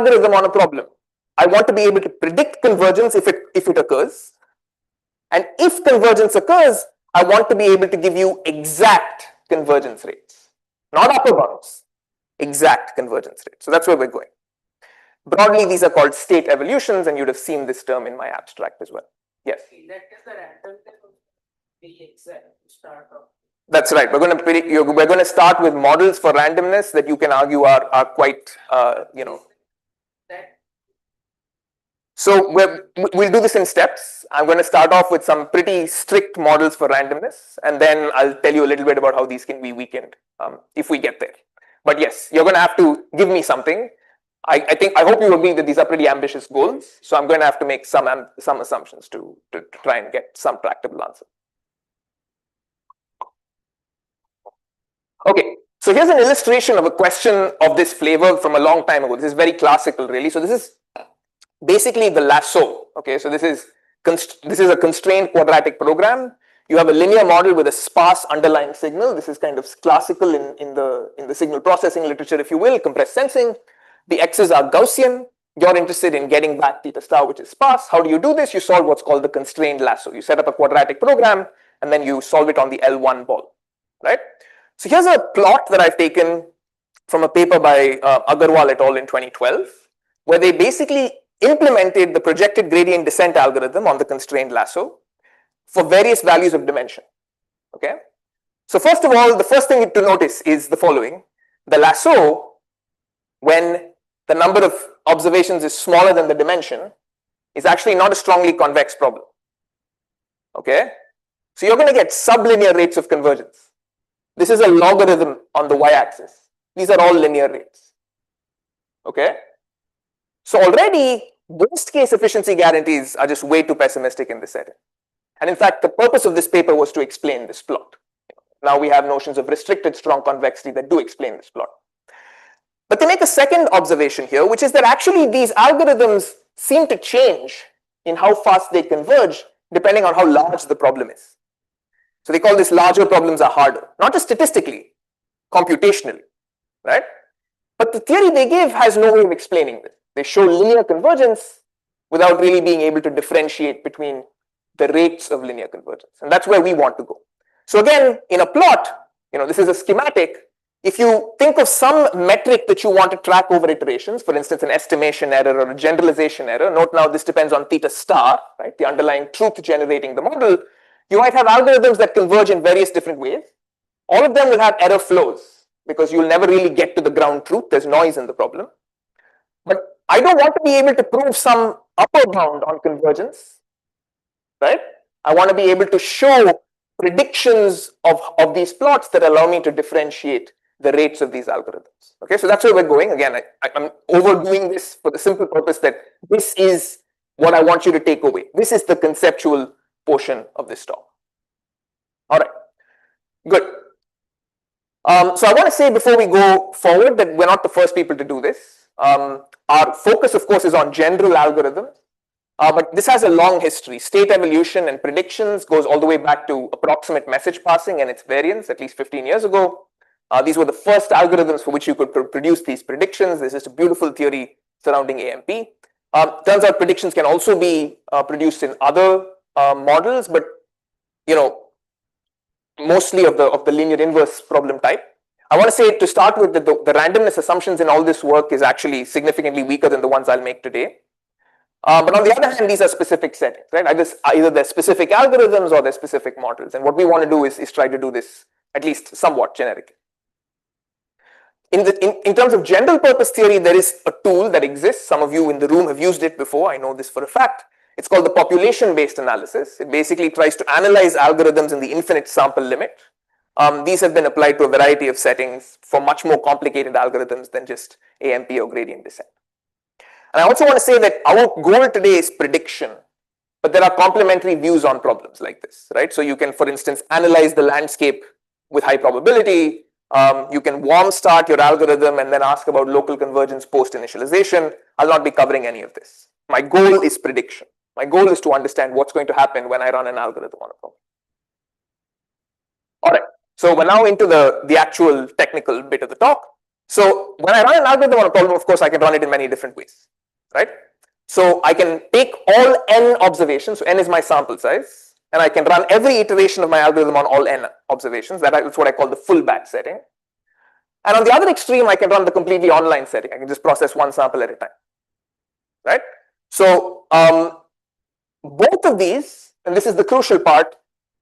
algorithm on a problem. I want to be able to predict convergence if it occurs. And if convergence occurs, I want to be able to give you exact convergence rates, not upper bounds, exact convergence rates. So that's where we're going. Broadly, these are called state evolutions, and you'd have seen this term in my abstract as well. Yes? That's right. We're going to start with models for randomness that you can argue are quite, So we'll do this in steps. I'm going to start off with some pretty strict models for randomness, and then I'll tell you a little bit about how these can be weakened if we get there. But yes, you're going to have to give me something. I hope you agree that these are pretty ambitious goals. So I'm going to have to make some assumptions to try and get some tractable answer. Okay, so here's an illustration of a question of this flavor from a long time ago. This is very classical, really. So this is basically the lasso. Okay, so this is a constrained quadratic program. You have a linear model with a sparse underlying signal. This is kind of classical in the signal processing literature, if you will, compressed sensing. The x's are Gaussian. You're interested in getting back theta star, which is sparse. How do you do this? You solve what's called the constrained lasso. You set up a quadratic program, and then you solve it on the L1 ball, right? So here's a plot that I've taken from a paper by Agarwal et al. In 2012, where they basically implemented the projected gradient descent algorithm on the constrained lasso for various values of dimension. Okay. So first of all, the first thing to notice is the following. The lasso, when the number of observations is smaller than the dimension, is actually not a strongly convex problem. Okay. So you're going to get sublinear rates of convergence. This is a logarithm on the y-axis. These are all linear rates. Okay. So already, worst case efficiency guarantees are just way too pessimistic in this setting. And in fact, the purpose of this paper was to explain this plot. Now we have notions of restricted strong convexity that do explain this plot. But they make a second observation here, which is that actually these algorithms seem to change in how fast they converge depending on how large the problem is. So they call this larger problems are harder, not just statistically, computationally, right? But the theory they give has no way of explaining this. They show linear convergence without really being able to differentiate between the rates of linear convergence. And that's where we want to go. So again, in a plot, this is a schematic. If you think of some metric that you want to track over iterations, for instance, an estimation error or a generalization error, note now this depends on theta star, right? The underlying truth generating the model. You might have algorithms that converge in various different ways. All of them will have error flows because you'll never really get to the ground truth. There's noise in the problem. But I don't want to be able to prove some upper bound on convergence, right? I want to be able to show predictions of these plots that allow me to differentiate the rates of these algorithms. Okay, so that's where we're going. Again, I'm overdoing this for the simple purpose that this is what I want you to take away. This is the conceptual portion of this talk. All right, good. So I want to say before we go forward that we're not the first people to do this. Our focus, of course, is on general algorithms, but this has a long history. State evolution and predictions goes all the way back to approximate message passing and its variants at least 15 years ago. These were the first algorithms for which you could produce these predictions. This is a beautiful theory surrounding AMP. Turns out predictions can also be produced in other models, but mostly of the linear inverse problem type. I want to say to start with that the randomness assumptions in all this work is actually significantly weaker than the ones I'll make today. But on the other hand, these are specific settings, right? Either they're specific algorithms or they're specific models. And what we want to do is try to do this at least somewhat generically. In terms of general purpose theory, there is a tool that exists. Some of you in the room have used it before. I know this for a fact. It's called the population-based analysis. It basically tries to analyze algorithms in the infinite sample limit. These have been applied to a variety of settings for much more complicated algorithms than just AMP or gradient descent. And I also want to say that our goal today is prediction, but there are complementary views on problems like this, right? So you can, for instance, analyze the landscape with high probability. You can warm start your algorithm and then ask about local convergence post initialization. I'll not be covering any of this. My goal is prediction. My goal is to understand what's going to happen when I run an algorithm on a problem. All right, so we're now into the actual technical bit of the talk. So when I run an algorithm on a problem, of course, I can run it in many different ways, right? So I can take all n observations, so n is my sample size, and I can run every iteration of my algorithm on all n observations. That's what I call the full batch setting. And on the other extreme, I can run the completely online setting. I can just process one sample at a time, right? So both of these, and this is the crucial part,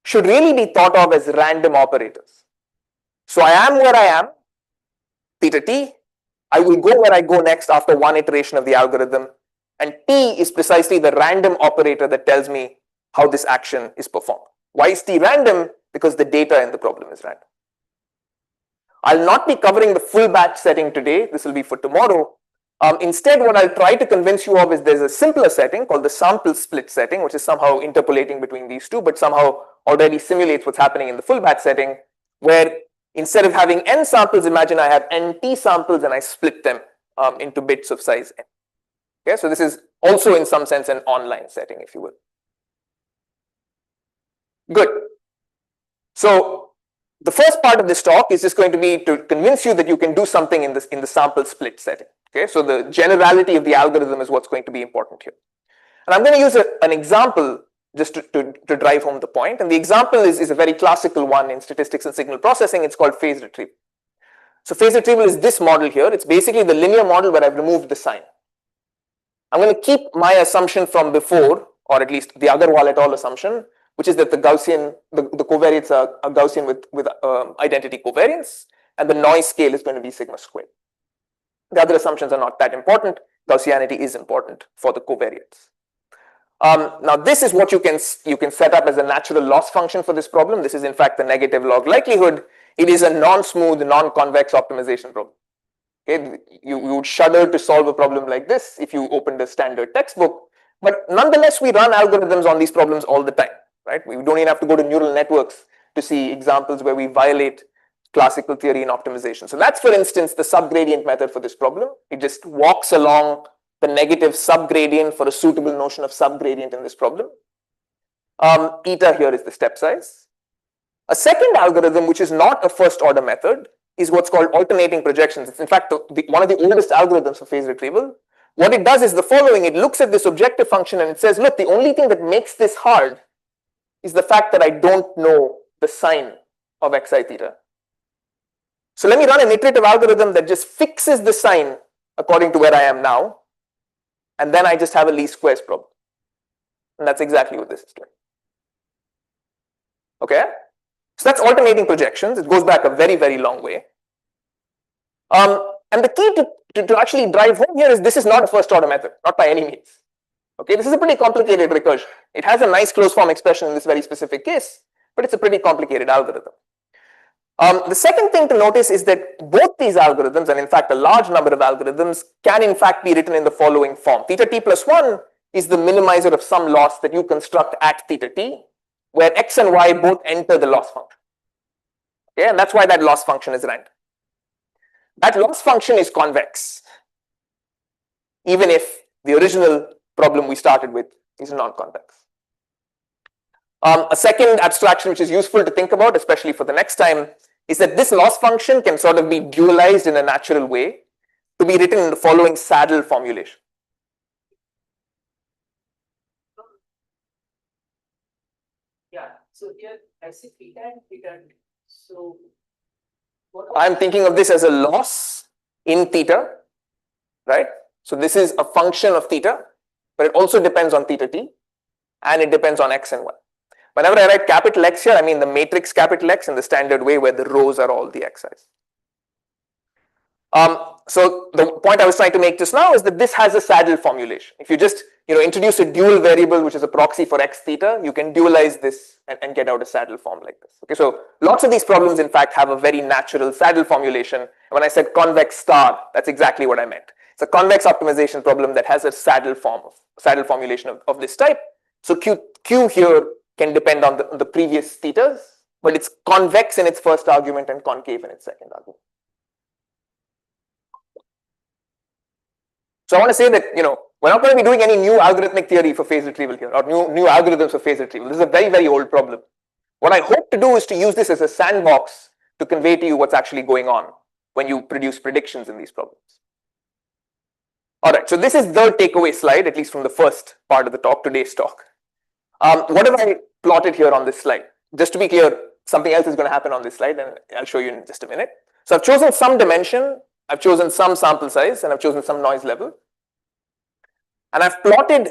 should really be thought of as random operators. So I am where I am, theta t. I will go where I go next after one iteration of the algorithm. And t is precisely the random operator that tells me how this action is performed. Why is t random? Because the data in the problem is random. I'll not be covering the full batch setting today. This will be for tomorrow. Instead, what I'll try to convince you of is there's a simpler setting called the sample split setting, which is somehow interpolating between these two, but somehow already simulates what's happening in the full batch setting, where instead of having n samples, imagine I have nt samples and I split them into bits of size n. Okay, so this is also in some sense an online setting, if you will. Good. So the first part of this talk is just going to be to convince you that you can do something in the sample split setting. Okay, so the generality of the algorithm is what's going to be important here. And I'm going to use an example just to drive home the point. And the example is a very classical one in statistics and signal processing. It's called phase retrieval. So phase retrieval is this model here. It's basically the linear model where I've removed the sign. I'm going to keep my assumption from before, or at least the Agarwal et al. Assumption, which is that the Gaussian, the covariates are Gaussian with identity covariance, and the noise scale is going to be sigma squared. The other assumptions are not that important. Gaussianity is important for the covariates. Now this is what you can set up as a natural loss function for this problem. This is in fact the negative log likelihood. It is a non-smooth, non-convex optimization problem. Okay, you would shudder to solve a problem like this if you opened a standard textbook, but nonetheless we run algorithms on these problems all the time, right? We don't even have to go to neural networks to see examples where we violate classical theory in optimization. So that's, for instance, the subgradient method for this problem. It just walks along the negative subgradient for a suitable notion of subgradient in this problem. Eta here is the step size. A second algorithm, which is not a first order method, is what's called alternating projections. It's in fact one of the oldest algorithms for phase retrieval. What it does is the following. It looks at this objective function and it says, look, the only thing that makes this hard is the fact that I don't know the sign of xi theta. So let me run an iterative algorithm that just fixes the sign according to where I am now, and then I just have a least squares problem. And that's exactly what this is doing. Okay? So that's alternating projections. It goes back a very, very long way. And the key to actually drive home here is this is not a first order method, not by any means. Okay, this is a pretty complicated recursion. It has a nice closed form expression in this very specific case, but it's a pretty complicated algorithm. The second thing to notice is that both these algorithms, and in fact a large number of algorithms, can in fact be written in the following form. Theta t plus 1 is the minimizer of some loss that you construct at theta t, where x and y both enter the loss function. Okay, and that's why that loss function is random. That loss function is convex, even if the original problem we started with is non-convex. A second abstraction which is useful to think about, especially for the next time, is that this loss function can sort of be dualized in a natural way to be written in the following saddle formulation. Yeah, so here I see theta and theta. So I'm thinking of this as a loss in theta, right? So this is a function of theta, but it also depends on theta t, and it depends on x and y. Whenever I write capital X here, I mean the matrix capital X in the standard way where the rows are all the xi's. So the point I was trying to make just now is that this has a saddle formulation. If you just introduce a dual variable which is a proxy for x theta, you can dualize this and get out a saddle form like this. Okay, so lots of these problems in fact have a very natural saddle formulation. When I said convex star, that's exactly what I meant. It's a convex optimization problem that has a saddle formulation of this type. So Q here can depend on the previous thetas, but it's convex in its first argument and concave in its second argument. So I want to say that we're not going to be doing any new algorithmic theory for phase retrieval here, or new algorithms for phase retrieval. This is a very, very old problem. What I hope to do is to use this as a sandbox to convey to you what's actually going on. when you produce predictions in these problems. All right, so this is the takeaway slide, at least from the first part of the talk, today's talk. What have I plotted here on this slide? Just to be clear, something else is going to happen on this slide, and I'll show you in just a minute. So I've chosen some dimension, I've chosen some sample size, and I've chosen some noise level. And I've plotted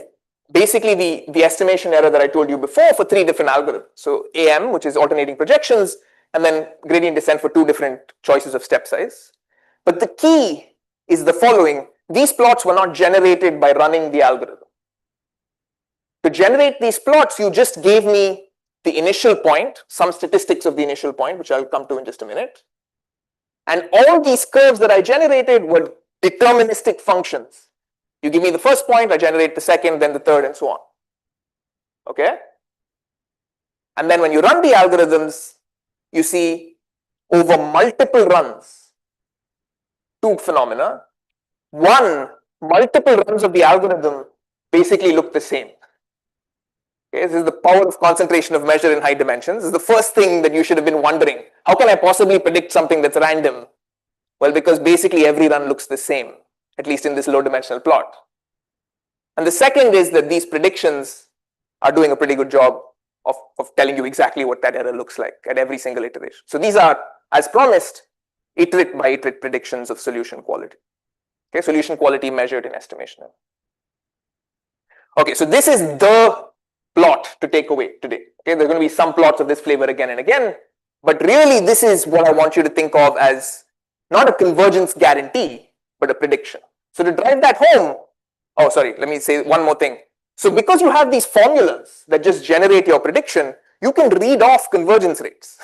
basically the estimation error that I told you before for 3 different algorithms. So AM, which is alternating projections, and then gradient descent for 2 different choices of step size. But the key is the following. These plots were not generated by running the algorithm. To generate these plots, you just gave me the initial point, some statistics of the initial point, which I'll come to in just a minute. And all these curves that I generated were deterministic functions. You give me the first point, I generate the second, then the third, and so on. Okay? And then when you run the algorithms, you see over multiple runs, 2 phenomena. One, multiple runs of the algorithm basically look the same. Okay, this is the power of concentration of measure in high dimensions. This is the first thing that you should have been wondering. How can I possibly predict something that's random? Well, because basically every run looks the same, at least in this low dimensional plot. And the second is that these predictions are doing a pretty good job of telling you exactly what that error looks like at every single iteration. So these are, as promised, iterate by iterate predictions of solution quality. Okay, solution quality measured in estimation. Okay, so this is the plot to take away today. Okay, there's going to be some plots of this flavor again and again, but really this is what I want you to think of as not a convergence guarantee, but a prediction. So to drive that home, oh sorry, let me say one more thing. So because you have these formulas that just generate your prediction, you can read off convergence rates.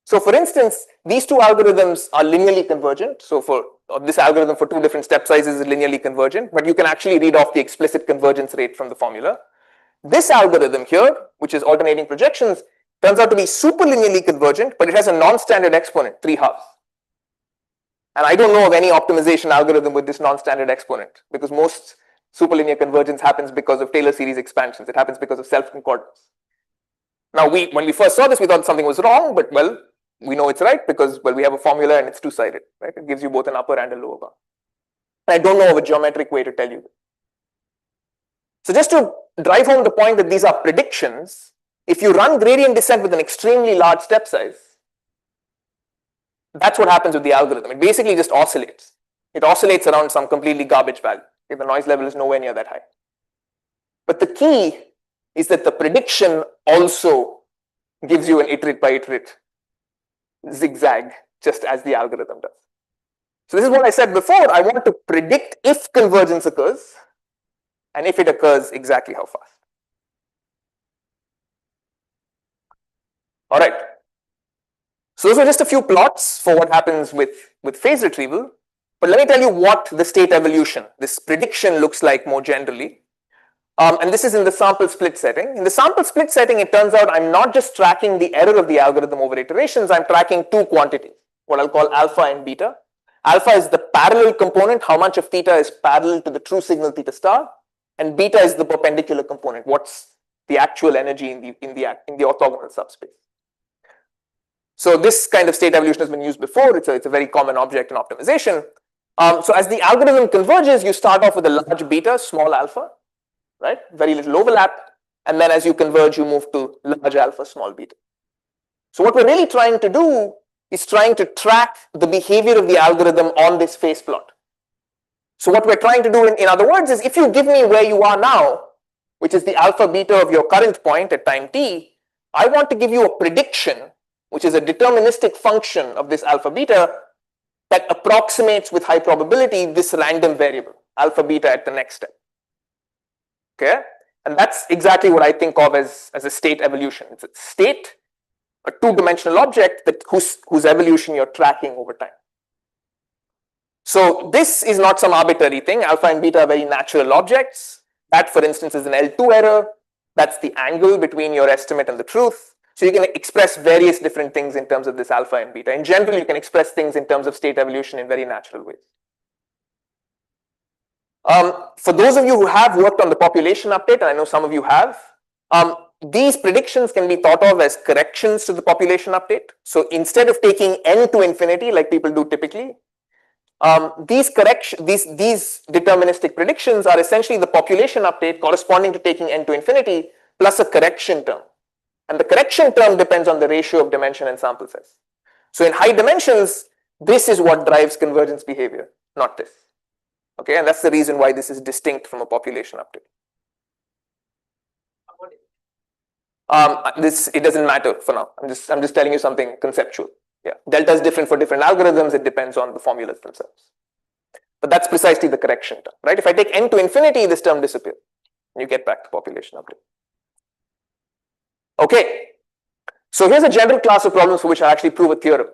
So for instance, these 2 algorithms are linearly convergent. So for this algorithm for 2 different step sizes is linearly convergent, but you can actually read off the explicit convergence rate from the formula. This algorithm here, which is alternating projections, turns out to be super linearly convergent, but it has a non-standard exponent, 3/2. And I don't know of any optimization algorithm with this non-standard exponent, because most superlinear convergence happens because of Taylor series expansions. It happens because of self-concordance. Now, when we first saw this, we thought something was wrong, but well, we know it's right because, well, we have a formula and it's 2-sided, right? It gives you both an upper and a lower bound. And I don't know of a geometric way to tell you that. So just to drive home the point that these are predictions, if you run gradient descent with an extremely large step size, that's what happens with the algorithm. It basically just oscillates. It oscillates around some completely garbage value. Okay, the noise level is nowhere near that high. But the key is that the prediction also gives you an iterate by iterate zigzag, just as the algorithm does. So this is what I said before. I want to predict if convergence occurs, and if it occurs, exactly how fast. All right. So those are just a few plots for what happens with phase retrieval. But let me tell you what the state evolution, this prediction, looks like more generally. And this is in the sample split setting. In the sample split setting, it turns out I'm not just tracking the error of the algorithm over iterations, I'm tracking 2 quantities, what I'll call alpha and beta. Alpha is the parallel component, how much of theta is parallel to the true signal theta star, and beta is the perpendicular component, what's the actual energy in the orthogonal subspace. So this kind of state evolution has been used before. It's a very common object in optimization. So as the algorithm converges, you start off with a large beta, small alpha, right? Very little overlap. And then as you converge, you move to large alpha, small beta. So what we're really trying to do is trying to track the behavior of the algorithm on this phase plot. So what we're trying to do, in other words, is if you give me where you are now, which is the alpha beta of your current point at time t, I want to give you a prediction, which is a deterministic function of this alpha beta that approximates with high probability this random variable, alpha beta at the next step. Okay? And that's exactly what I think of as a state evolution. It's a state, a 2-dimensional object that whose evolution you're tracking over time. So this is not some arbitrary thing. Alpha and beta are very natural objects. That, for instance, is an L2 error. That's the angle between your estimate and the truth. So you can express various different things in terms of this alpha and beta. In general, you can express things in terms of state evolution in very natural ways. For those of you who have worked on the population update, and I know some of you have, these predictions can be thought of as corrections to the population update. So instead of taking n to infinity like people do typically, these deterministic predictions are essentially the population update corresponding to taking n to infinity plus a correction term. And the correction term depends on the ratio of dimension and sample size. So in high dimensions, this is what drives convergence behavior, not this. Okay, and that's the reason why this is distinct from a population update. It doesn't matter for now. I'm just telling you something conceptual. Yeah, delta is different for different algorithms. It depends on the formulas themselves. But that's precisely the correction term, right? If I take n to infinity, this term disappears. And you get back to population update. Okay, so here's a general class of problems for which I actually prove a theorem.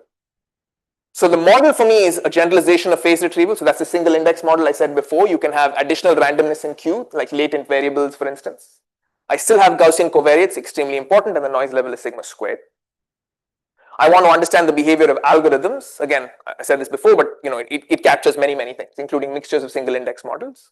So the model for me is a generalization of phase retrieval. So that's the single index model I said before. You can have additional randomness in Q, like latent variables, for instance. I still have Gaussian covariates, extremely important, and the noise level is sigma squared. I want to understand the behavior of algorithms. Again, I said this before, but it captures many things, including mixtures of single index models.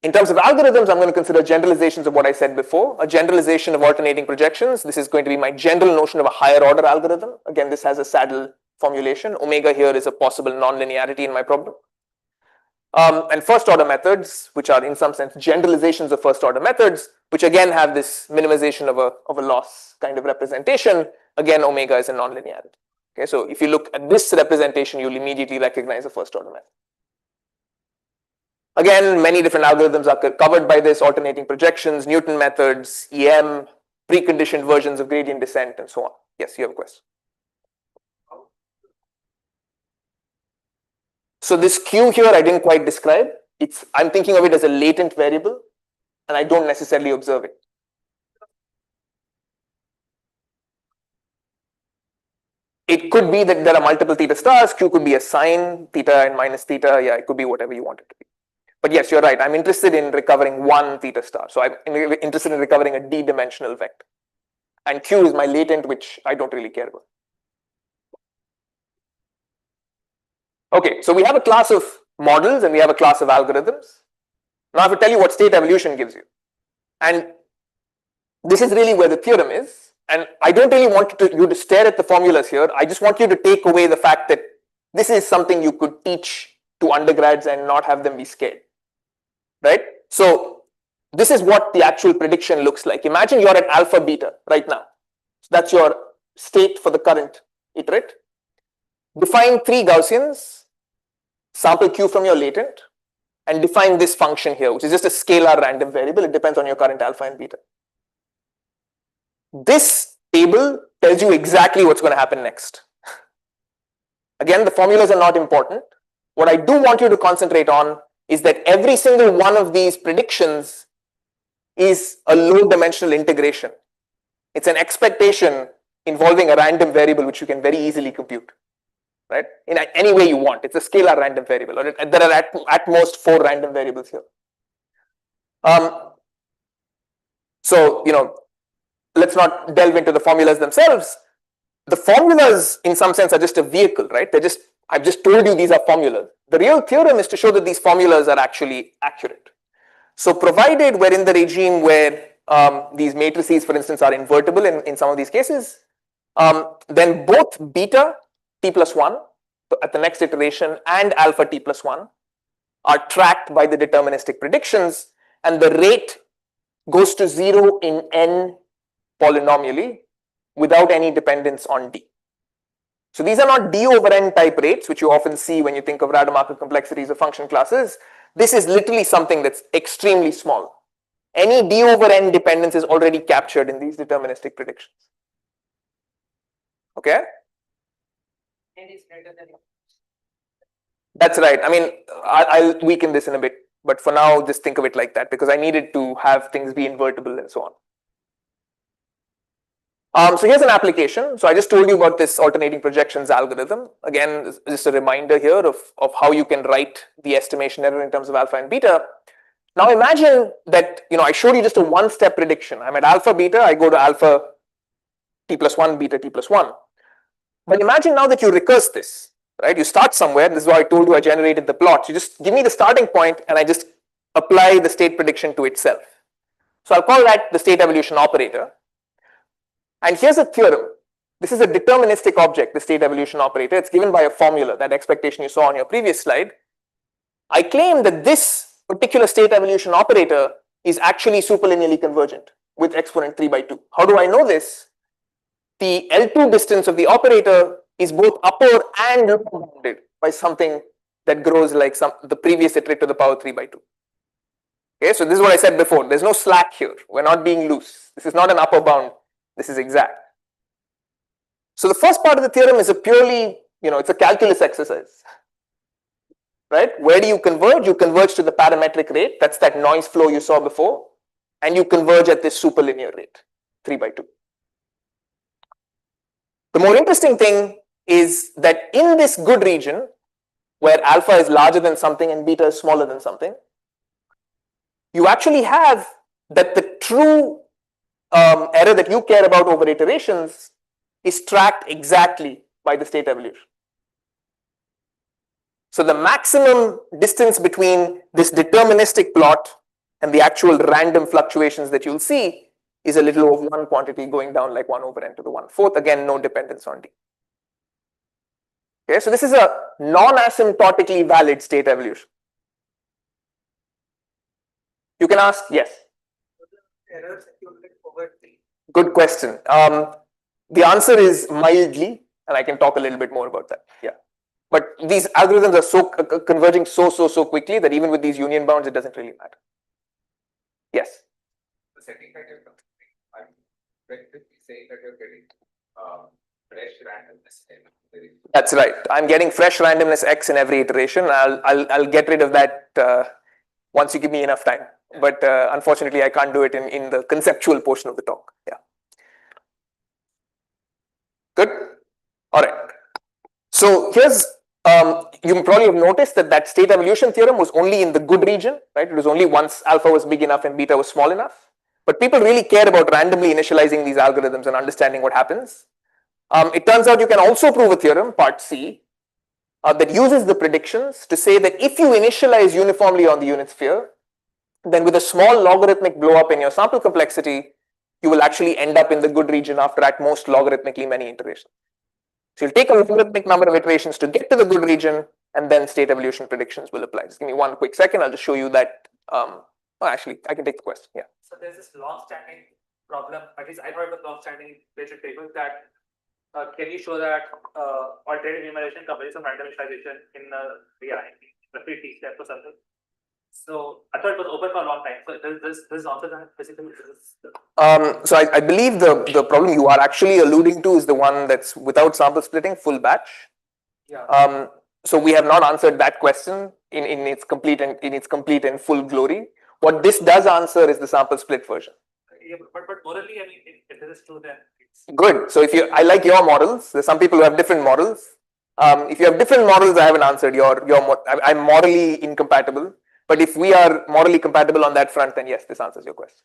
In terms of algorithms, I'm going to consider generalizations of what I said before, a generalization of alternating projections. This is going to be my general notion of a higher order algorithm. Again, this has a saddle formulation. Omega here is a possible nonlinearity in my problem. And first order methods, which are in some sense generalizations of first order methods, which again have this minimization of a loss kind of representation. Again, omega is a nonlinearity. Okay, so if you look at this representation, you'll immediately recognize a first order method. Again, many different algorithms are covered by this: alternating projections, Newton methods, EM, preconditioned versions of gradient descent, and so on. Yes, you have a question. So this Q here I didn't quite describe. I'm thinking of it as a latent variable, and I don't necessarily observe it. It could be that there are multiple theta stars. Q could be a sine, theta and minus theta. Yeah, it could be whatever you want it to be. But yes, you're right. I'm interested in recovering one theta star. So I'm interested in recovering a d-dimensional vector. And Q is my latent, which I don't really care about. Okay, so we have a class of models and we have a class of algorithms. Now I have to tell you what state evolution gives you. And this is really where the theorem is. And I don't really want you to stare at the formulas here. I just want you to take away the fact that this is something you could teach to undergrads and not have them be scared. Right? So this is what the actual prediction looks like. Imagine you're at alpha beta right now. So that's your state for the current iterate. Define three Gaussians, sample Q from your latent, and define this function here, which is just a scalar random variable. It depends on your current alpha and beta. This table tells you exactly what's going to happen next. Again, the formulas are not important. What I do want you to concentrate on is that every single one of these predictions is a low dimensional integration. It's an expectation involving a random variable which you can very easily compute. Right? In any way you want. It's a scalar random variable, or there are at most 4 random variables here. So, let's not delve into the formulas themselves. The formulas, in some sense, are just a vehicle, right? I've just told you these are formulas. The real theorem is to show that these formulas are actually accurate. So, provided we're in the regime where these matrices, for instance, are invertible in some of these cases, then both beta t plus 1 at the next iteration and alpha t plus 1 are tracked by the deterministic predictions, and the rate goes to 0 in n polynomially without any dependence on d. So these are not d over n type rates, which you often see when you think of Rademacher complexities of function classes. This is literally something that's extremely small. Any d over n dependence is already captured in these deterministic predictions. Okay? Is greater than. That's right. I mean, I'll weaken this in a bit, but for now, just think of it like that because I needed to have things be invertible and so on. So here's an application. So I just told you about this alternating projections algorithm. Again, just a reminder here of how you can write the estimation error in terms of alpha and beta. Now imagine that I showed you just a one-step prediction. I'm at alpha beta. I go to alpha t plus 1, beta t plus 1. But imagine now that you recurse this, right? You start somewhere. This is why I told you I generated the plot. You just give me the starting point and I just apply the state prediction to itself. So I'll call that the state evolution operator. And here's a theorem. This is a deterministic object, the state evolution operator. It's given by a formula, that expectation you saw on your previous slide. I claim that this particular state evolution operator is actually superlinearly convergent with exponent 3 by 2. How do I know this? The L2 distance of the operator is both upper and lower bounded by something that grows like the previous iterate to the power 3 by 2. Okay, so this is what I said before. There's no slack here. We're not being loose. This is not an upper bound. This is exact. So the first part of the theorem is a purely, it's a calculus exercise. Right? Where do you converge? You converge to the parametric rate. That's that noise flow you saw before. And you converge at this superlinear rate, 3 by 2. The more interesting thing is that in this good region, where alpha is larger than something and beta is smaller than something, you actually have that the true error that you care about over iterations is tracked exactly by the state evolution. So the maximum distance between this deterministic plot and the actual random fluctuations that you'll see is a little over one quantity going down like 1 over n to the 1/4. Again, no dependence on d. Okay, so this is a non-asymptotically valid state evolution. You can ask, yes. Errors accumulate over 3. Good question. The answer is mildly, and I can talk a little bit more about that. Yeah. But these algorithms are so converging so quickly that even with these union bounds, it doesn't really matter. Yes. The setting that you're considering, I'm effectively saying that you're getting fresh randomness in. That's right. I'm getting fresh randomness x in every iteration. I'll get rid of that once you give me enough time. But unfortunately, I can't do it in the conceptual portion of the talk. Yeah. Good. All right. So here's you probably have noticed that state evolution theorem was only in the good region, right? It was only once alpha was big enough and beta was small enough. But people really care about randomly initializing these algorithms and understanding what happens. It turns out you can also prove a theorem, part C, that uses the predictions to say that if you initialize uniformly on the unit sphere, then with a small logarithmic blow up in your sample complexity, you will actually end up in the good region after at most logarithmically many iterations. So you'll take a logarithmic number of iterations to get to the good region, and then state evolution predictions will apply. Just give me one quick second. I'll just show you that. Actually, I can take the question. Yeah. So there's this long-standing problem. At least I heard the long-standing basic table that can you show that alternative enumeration covers some random initialization in the free step or something? So I thought it was open for a long time. So this answer that basically. So I believe the problem you are actually alluding to is the one that's without sample splitting, full batch. Yeah. So we have not answered that question in its complete and full glory. What this does answer is the sample split version. Yeah, but morally, I mean, if this is true, then it's good. So I like your models. There's some people who have different models. If you have different models, I haven't answered I'm morally incompatible. But if we are morally compatible on that front, then yes, this answers your question.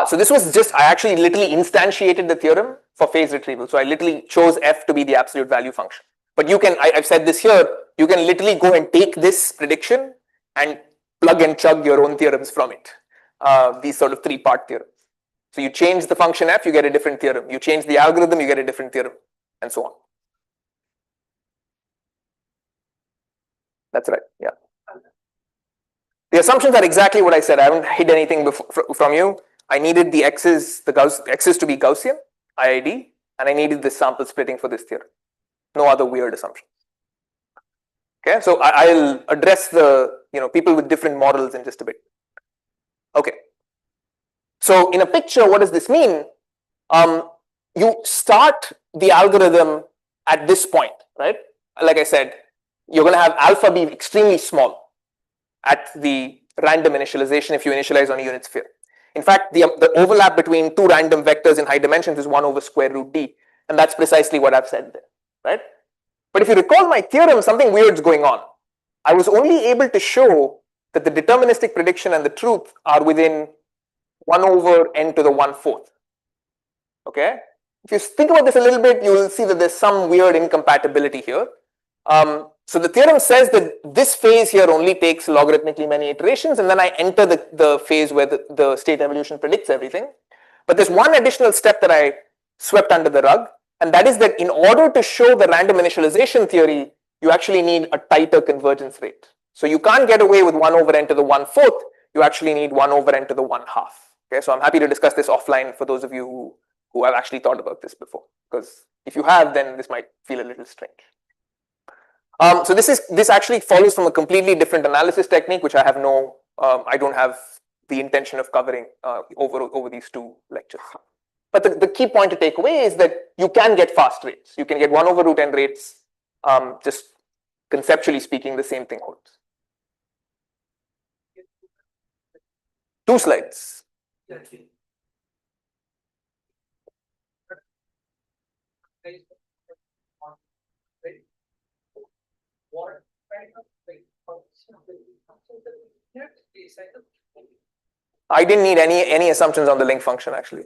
So this was just, I actually literally instantiated the theorem for phase retrieval. So I literally chose f to be the absolute value function. But you can, I've said this here, you can literally go and take this prediction and plug and chug your own theorems from it. These sort of 3-part theorems. So you change the function f, you get a different theorem. You change the algorithm, you get a different theorem, and so on. That's right. Yeah. The assumptions are exactly what I said. I haven't hid anything from you. I needed the x's to be Gaussian, IID, and I needed this sample splitting for this theorem. No other weird assumptions. Okay, so I'll address the people with different models in just a bit. Okay. So in a picture, what does this mean? You start the algorithm at this point, right? Like I said, you're going to have alpha be extremely small at the random initialization if you initialize on a unit sphere. In fact, the overlap between two random vectors in high dimensions is 1 over square root d, and that's precisely what I've said there, right? But if you recall my theorem, something weird's going on. I was only able to show that the deterministic prediction and the truth are within 1 over n to the 1/4. Okay? If you think about this a little bit, you will see that there's some weird incompatibility here. So the theorem says that this phase here only takes logarithmically many iterations, and then I enter the phase where the state evolution predicts everything. But there's one additional step that I swept under the rug, and that is that in order to show the random initialization theory, you actually need a tighter convergence rate. So you can't get away with 1 over n to the 1/4, you actually need 1 over n to the 1/2. Okay, so I'm happy to discuss this offline for those of you who have actually thought about this before, because if you have, then this might feel a little strange. So this actually follows from a completely different analysis technique, which I have I don't have the intention of covering over these 2 lectures. But the key point to take away is that you can get fast rates. You can get 1 over root n rates. Just conceptually speaking, the same thing holds. 2 slides. I didn't need any assumptions on the link function actually.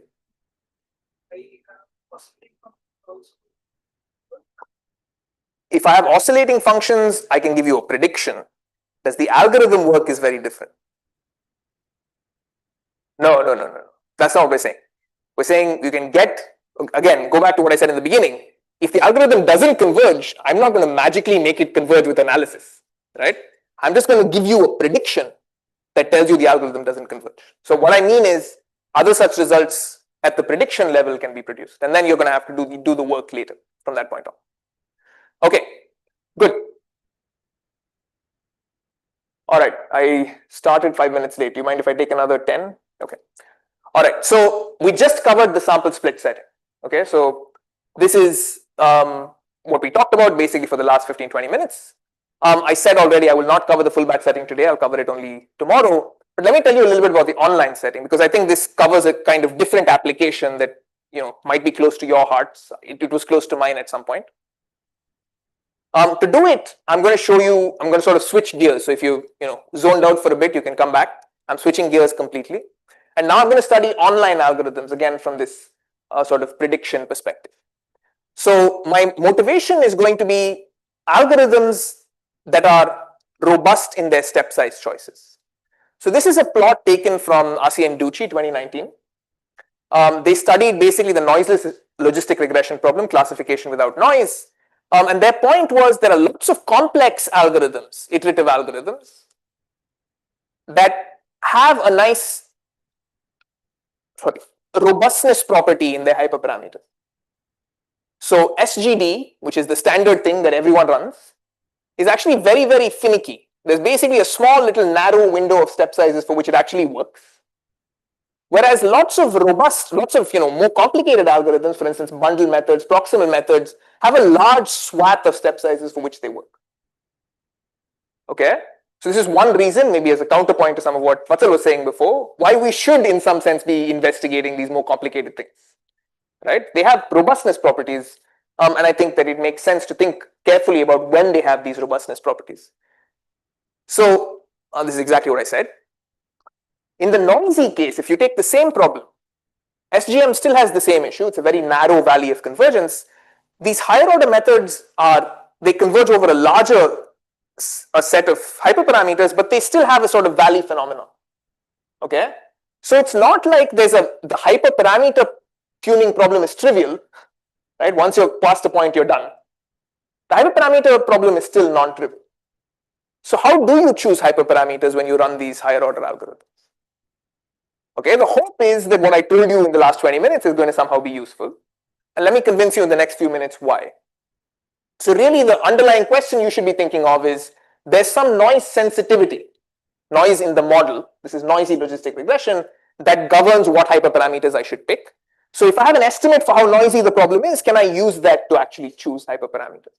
If I have oscillating functions, I can give you a prediction. Does the algorithm work is very different. No. That's not what we're saying. We're saying you can get, again, go back to what I said in the beginning. If the algorithm doesn't converge, I'm not going to magically make it converge with analysis, right? I'm just going to give you a prediction that tells you the algorithm doesn't converge. So what I mean is other such results at the prediction level can be produced, and then you're going to have to do the work later from that point on. Okay, good. All right, I started 5 minutes late. Do you mind if I take another 10? Okay. All right, so we just covered the sample split setting. Okay, so this is what we talked about basically for the last 15-20 minutes. I said already I will not cover the full batch setting today. I'll cover it only tomorrow. But let me tell you a little bit about the online setting, because I think this covers a kind of different application that might be close to your hearts. It was close to mine at some point. To do it, I'm going to show you. I'm going to sort of switch gears. So if you zoned out for a bit, you can come back. I'm switching gears completely, and now I'm going to study online algorithms again from this sort of prediction perspective. So my motivation is going to be algorithms that are robust in their step size choices. So this is a plot taken from Asi and Ducci 2019. They studied basically the noiseless logistic regression problem, classification without noise. And their point was there are lots of complex algorithms, iterative algorithms, that have a nice robustness property in their hyperparameters. So SGD, which is the standard thing that everyone runs, is actually very, very finicky. There's basically a small little narrow window of step sizes for which it actually works. Whereas lots of robust, more complicated algorithms, for instance, bundle methods, proximal methods, have a large swath of step sizes for which they work. Okay? So this is one reason, maybe as a counterpoint to some of what Fatsal was saying before, why we should in some sense be investigating these more complicated things. Right? They have robustness properties, and I think that it makes sense to think carefully about when they have these robustness properties. So this is exactly what I said. In the noisy case, if you take the same problem, SGM still has the same issue. It's a very narrow valley of convergence. These higher order methods they converge over a larger set of hyperparameters, but they still have a sort of valley phenomenon. Okay, so it's not like the hyperparameter tuning problem is trivial, right? Once you're past the point, you're done. The hyperparameter problem is still non-trivial. So how do you choose hyperparameters when you run these higher order algorithms? Okay, the hope is that what I told you in the last 20 minutes is going to somehow be useful. And let me convince you in the next few minutes why. So really the underlying question you should be thinking of is there's some noise sensitivity, noise in the model. This is noisy logistic regression that governs what hyperparameters I should pick. So if I have an estimate for how noisy the problem is, can I use that to actually choose hyperparameters?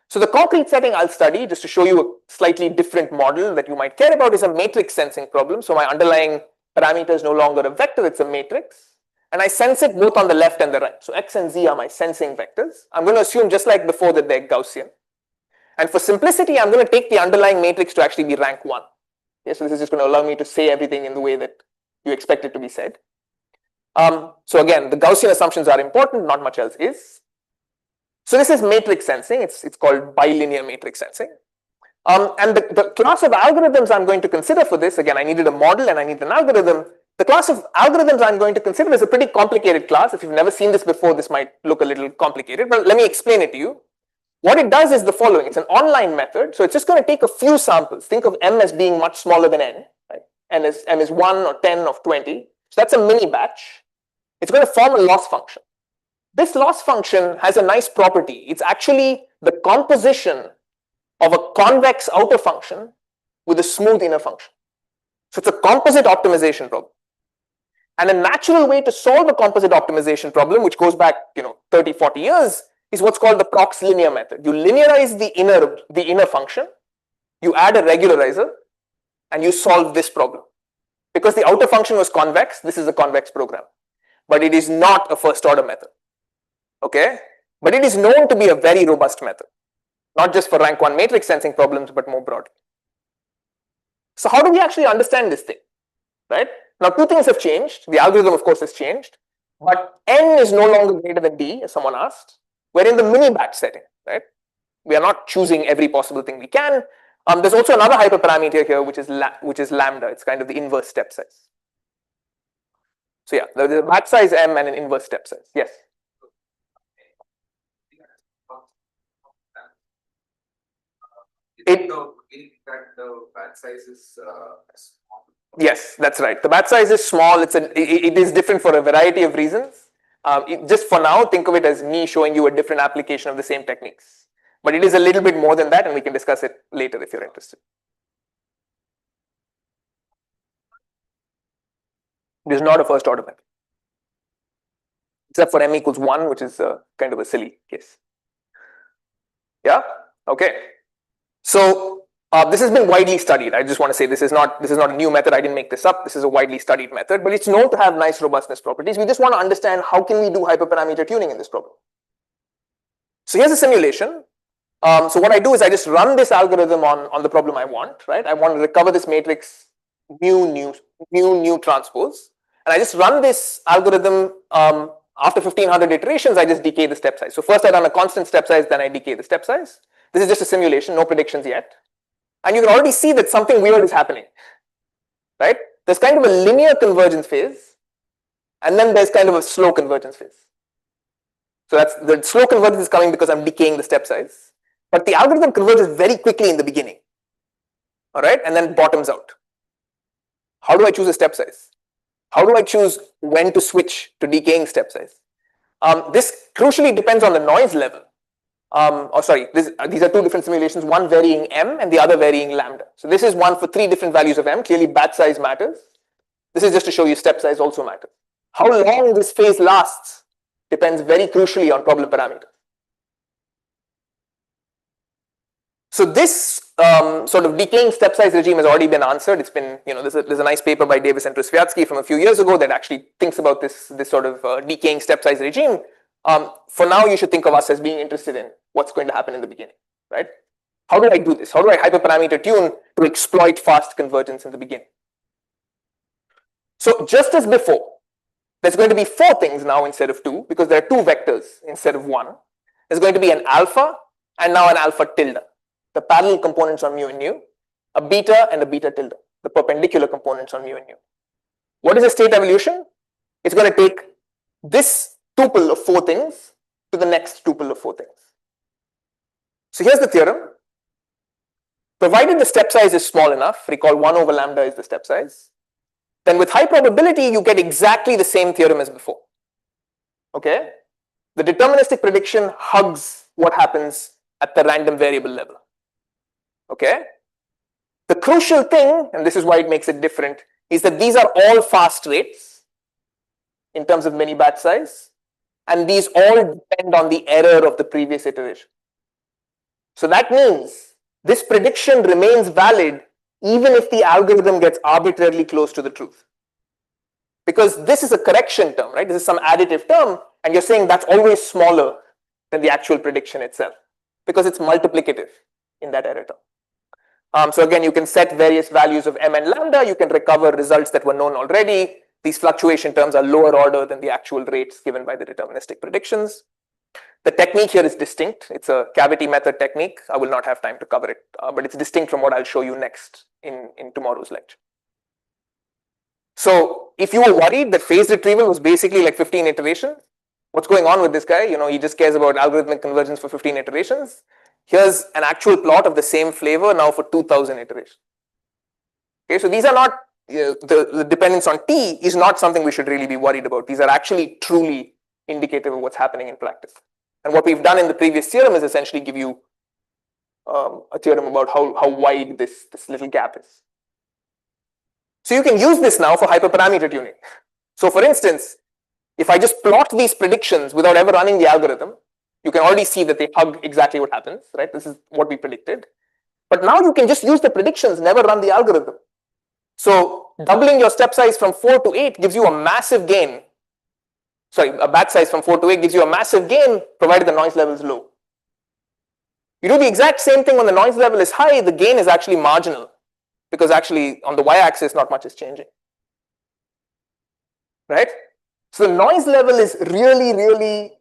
So the concrete setting I'll study, just to show you a slightly different model that you might care about, is a matrix sensing problem. So my underlying parameter is no longer a vector, it's a matrix. And I sense it both on the left and the right. So X and Z are my sensing vectors. I'm going to assume just like before that they're Gaussian. And for simplicity, I'm going to take the underlying matrix to actually be rank 1. Okay, so this is just going to allow me to say everything in the way that you expect it to be said. So again, the Gaussian assumptions are important, not much else is. So this is matrix sensing. It's called bilinear matrix sensing. And the class of algorithms I'm going to consider for this, again, I needed a model and I need an algorithm. The class of algorithms I'm going to consider is a pretty complicated class. If you've never seen this before, this might look a little complicated, but let me explain it to you. What it does is the following. It's an online method, so it's just going to take a few samples. Think of M as being much smaller than N, right? M is 1 or 10 or 20. So that's a mini batch. It's going to form a loss function. This loss function has a nice property. It's actually the composition of a convex outer function with a smooth inner function. So it's a composite optimization problem. And a natural way to solve a composite optimization problem, which goes back 30, 40 years, is what's called the Prox linear method. You linearize the inner function, you add a regularizer, and you solve this problem. Because the outer function was convex, this is a convex program. But it is not a first order method. Okay? But it is known to be a very robust method. Not just for rank 1 matrix sensing problems, but more broadly. So how do we actually understand this thing? Right? Now, two things have changed. The algorithm, of course, has changed. But N is no longer greater than D, as someone asked. We're in the mini batch setting, right? We are not choosing every possible thing we can. There's also another hyperparameter here, which is lambda. It's kind of the inverse step size. So yeah, there's a batch size M and an inverse step size. Yes. The batch size is small. Yes, that's right. The batch size is small. It is different for a variety of reasons. Just for now, think of it as me showing you a different application of the same techniques. But it is a little bit more than that, and we can discuss it later if you're interested. It is not a first order method, except for M equals 1, which is kind of a silly case. Yeah? Okay. So this has been widely studied. I just want to say this is not a new method. I didn't make this up. This is a widely studied method, but it's known to have nice robustness properties. We just want to understand how can we do hyperparameter tuning in this problem. So here's a simulation. So what I do is I just run this algorithm on the problem I want, right? I want to recover this matrix mu transpose, and I just run this algorithm. After 1500 iterations, I just decay the step size. So first I run a constant step size, then I decay the step size. This is just a simulation, no predictions yet. And you can already see that something weird is happening, right? There's kind of a linear convergence phase, and then there's kind of a slow convergence phase. So that's the slow convergence is coming because I'm decaying the step size. But the algorithm converges very quickly in the beginning, all right, and then bottoms out. How do I choose a step size? How do I choose when to switch to decaying step size? This crucially depends on the noise level. These are two different simulations, one varying M and the other varying lambda. So this is one for 3 different values of M. Clearly batch size matters. This is just to show you step size also matters. How long this phase lasts depends very crucially on problem parameters. So this sort of decaying step size regime has already been answered. It's been, there's a nice paper by Davis and Trusviatsky from a few years ago that actually thinks about this sort of decaying step size regime. For now, you should think of us as being interested in what's going to happen in the beginning, right? How do I do this? How do I hyperparameter tune to exploit fast convergence in the beginning? So just as before, there's going to be 4 things now instead of 2, because there are 2 vectors instead of 1. There's going to be an alpha and now an alpha tilde. The parallel components on mu and nu, a beta and a beta tilde, the perpendicular components on mu and nu. What is a state evolution? It's going to take this tuple of 4 things to the next tuple of 4 things. So here's the theorem. Provided the step size is small enough, recall 1 over lambda is the step size, then with high probability you get exactly the same theorem as before. Okay? The deterministic prediction hugs what happens at the random variable level. Okay? The crucial thing, and this is why it makes it different, is that these are all fast rates in terms of mini batch size, and these all depend on the error of the previous iteration. So that means this prediction remains valid even if the algorithm gets arbitrarily close to the truth. Because this is a correction term, right? This is some additive term, and you're saying that's always smaller than the actual prediction itself because it's multiplicative in that error term. So again, you can set various values of m and lambda. You can recover results that were known already. These fluctuation terms are lower order than the actual rates given by the deterministic predictions. The technique here is distinct. It's a cavity method technique. I will not have time to cover it, but it's distinct from what I'll show you next in tomorrow's lecture. So if you were worried that phase retrieval was basically like 15 iterations, what's going on with this guy? He just cares about algorithmic convergence for 15 iterations. Here's an actual plot of the same flavor now for 2000 iterations. Okay, so these are not, the dependence on T is not something we should really be worried about. These are actually truly indicative of what's happening in practice. And what we've done in the previous theorem is essentially give you a theorem about how wide this little gap is. So you can use this now for hyperparameter tuning. So for instance, if I just plot these predictions without ever running the algorithm, you can already see that they hug exactly what happens, right? This is what we predicted. But now you can just use the predictions, never run the algorithm. So doubling your step size from 4 to 8 gives you a massive gain. Sorry, a batch size from 4 to 8 gives you a massive gain provided the noise level is low. You do the exact same thing when the noise level is high, the gain is actually marginal because actually on the y-axis not much is changing. Right? So the noise level is really, really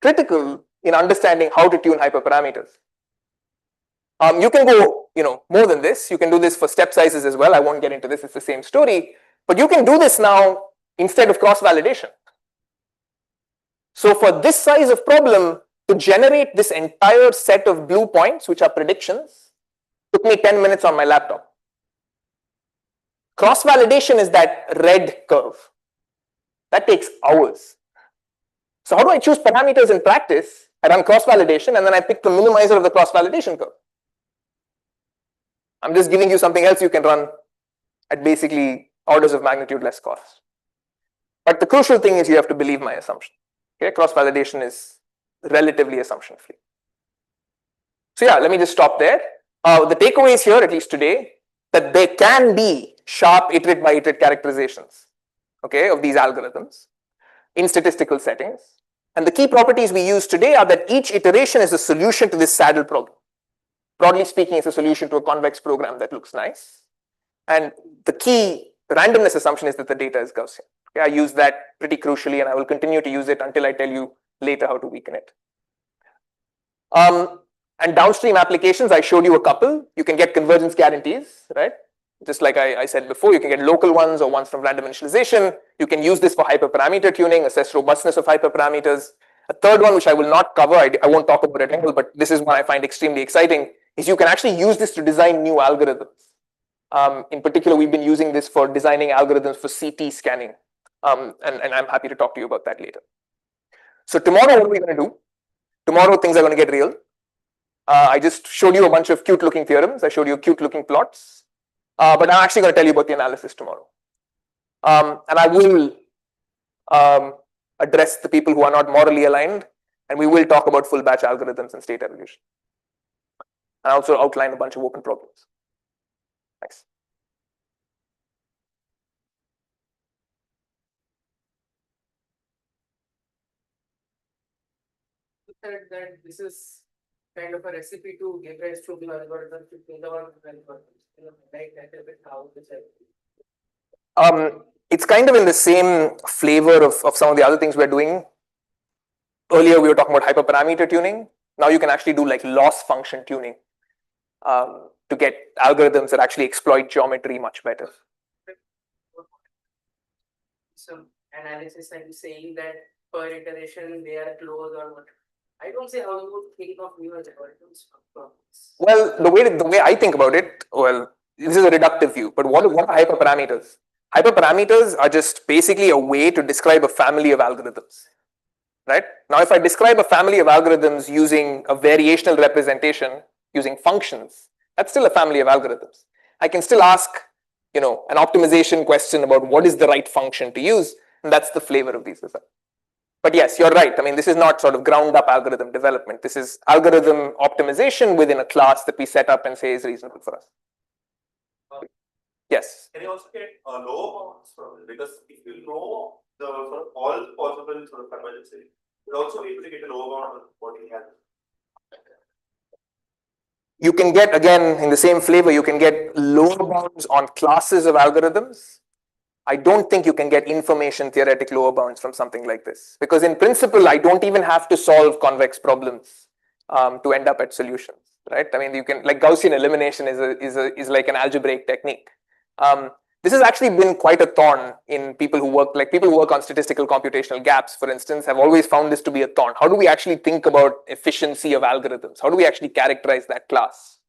critical in understanding how to tune hyperparameters. You can go, more than this. You can do this for step sizes as well. I won't get into this. It's the same story. But you can do this now instead of cross-validation. So for this size of problem, to generate this entire set of blue points, which are predictions, took me 10 minutes on my laptop. Cross-validation is that red curve. That takes hours. So how do I choose parameters in practice? I run cross-validation and then I pick the minimizer of the cross-validation curve. I'm just giving you something else you can run at basically orders of magnitude less cost. But the crucial thing is you have to believe my assumption. Okay, cross-validation is relatively assumption-free. So yeah, let me just stop there. The takeaways here, at least today, that there can be sharp iterate by iterate characterizations, okay, of these algorithms in statistical settings. And the key properties we use today are that each iteration is a solution to this saddle problem. Broadly speaking, it's a solution to a convex program that looks nice. And the key randomness assumption is that the data is Gaussian. Okay, I use that pretty crucially, and I will continue to use it until I tell you later how to weaken it. And downstream applications, I showed you a couple. You can get convergence guarantees, right? Just like I said before, you can get local ones or ones from random initialization. You can use this for hyperparameter tuning, assess robustness of hyperparameters. A third one, which I will not cover, I won't talk about it at all, but this is one I find extremely exciting, is you can actually use this to design new algorithms. In particular, we've been using this for designing algorithms for CT scanning. And I'm happy to talk to you about that later. So tomorrow, what are we going to do? Tomorrow, things are going to get real. I just showed you a bunch of cute looking theorems. I showed you cute looking plots. But I'm actually going to tell you about the analysis tomorrow. And I will address the people who are not morally aligned, and we will talk about full batch algorithms and state evolution. And also outline a bunch of open problems. Thanks. That this is kind of a recipe to give rise to the algorithm to think about like that a bit how this it's kind of in the same flavor of some of the other things we're doing. Earlier, we were talking about hyperparameter tuning. Now you can actually do like loss function tuning to get algorithms that actually exploit geometry much better. Some analysis and saying that per iteration they are close or what. I don't see how you would think of new algorithms. Well, the way I think about it, well, this is a reductive view, but what are hyperparameters? Hyperparameters are just basically a way to describe a family of algorithms, right? Now, if I describe a family of algorithms using a variational representation, using functions, that's still a family of algorithms. I can still ask, an optimization question about what is the right function to use, and that's the flavor of these results. But yes, you're right. I mean, this is not sort of ground up algorithm development. This is algorithm optimization within a class that we set up and say is reasonable for us. Yes. Can you also get lower bounds from it? Because if you know the sort of all possible sort of convergency, you'll also be able to get a lower bound on what you have. You can get, again, in the same flavor, you can get lower bounds on classes of algorithms. I don't think you can get information theoretic lower bounds from something like this, because in principle, I don't even have to solve convex problems to end up at solutions, right? I mean, you can, like Gaussian elimination is like an algebraic technique. This has actually been quite a thorn in people who work on statistical computational gaps, for instance, have always found this to be a thorn. How do we actually think about efficiency of algorithms? How do we actually characterize that class?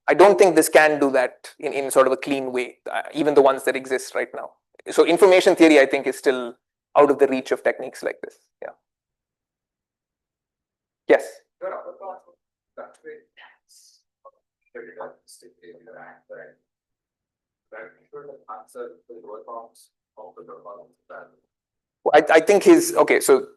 I don't think this can do that in sort of a clean way, even the ones that exist right now. So information theory, I think, is still out of the reach of techniques like this. Yeah. Yes. I think okay, so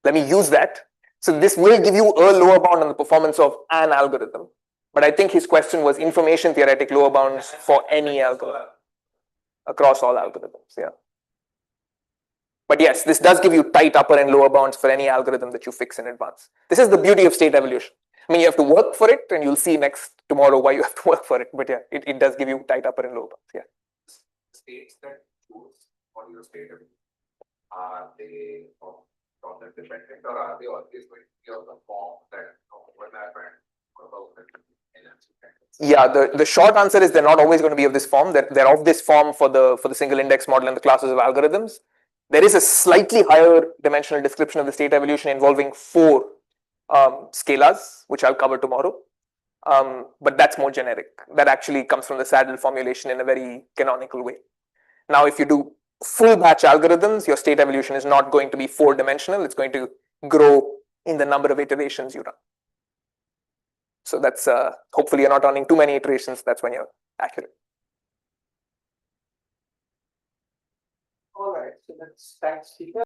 let me use that. So this will give you a lower bound on the performance of an algorithm. But I think his question was information theoretic lower bounds for any algorithm across all algorithms. Yeah. But yes, this does give you tight upper and lower bounds for any algorithm that you fix in advance. This is the beauty of state evolution. I mean, you have to work for it, and you'll see tomorrow why you have to work for it. But yeah, it does give you tight upper and lower bounds. Yeah. States that choose for your state evolution, are they problem dependent, or are they always going to be of the form that overlap and yeah, the short answer is they're not always going to be of this form. They're of this form for the single index model and the classes of algorithms. There is a slightly higher dimensional description of the state evolution involving 4 scalars, which I'll cover tomorrow. But that's more generic. That actually comes from the saddle formulation in a very canonical way. Now, if you do full batch algorithms, your state evolution is not going to be 4-dimensional. It's going to grow in the number of iterations you run. So that's hopefully you're not running too many iterations. That's when you're accurate. All right, so that's thanks, Peter.